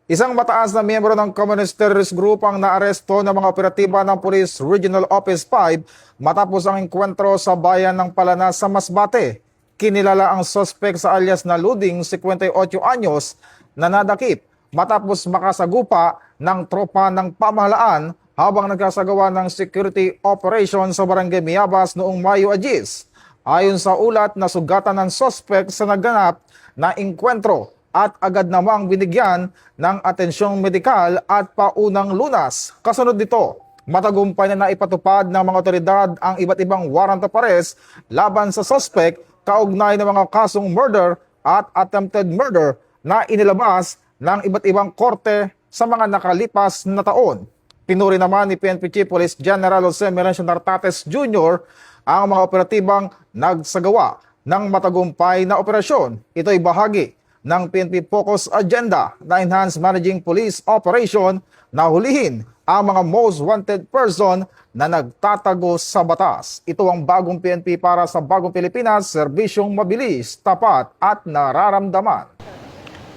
Isang mataas na miyembro ng Communist Terrorist Group ang naaresto ng mga operatiba ng Police Regional Office 5 matapos ang engkwentro sa bayan ng Palana sa Masbate. Kinilala ang suspect sa alias na Luding, 58 anyos, na nadakip matapos makasagupa ng tropa ng pamahalaan habang nagkasagawa ng security operation sa Barangay Miabas noong Mayo 10. Ayon sa ulat, nasugatan ng suspect sa naganap na engkwentro at agad namang binigyan ng atensyong medikal at paunang lunas. Kasunod nito, matagumpay na naipatupad ng mga otoridad ang iba't ibang warrant of arrest laban sa suspect kaugnay ng mga kasong murder at attempted murder na inilabas ng iba't ibang korte sa mga nakalipas na taon. Pinuri naman ni PNP Chief Police General Jose Merencio Nartates Jr. ang mga operatibang nagsagawa ng matagumpay na operasyon. Ito ay bahagi ng PNP Focus Agenda na Enhanced Managing Police Operation na hulihin ang mga most wanted person na nagtatago sa batas. Ito ang bagong PNP para sa bagong Pilipinas, serbisyong mabilis, tapat at nararamdaman.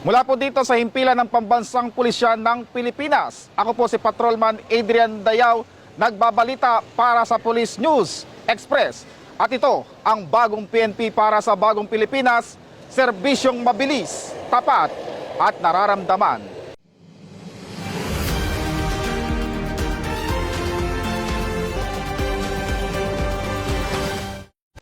Mula po dito sa himpilan ng Pambansang Pulisya ng Pilipinas, ako po si Patrolman Adrian Dayaw, nagbabalita para sa Police News Express. At ito ang bagong PNP para sa bagong Pilipinas, serbisyong mabilis, tapat at nararamdaman.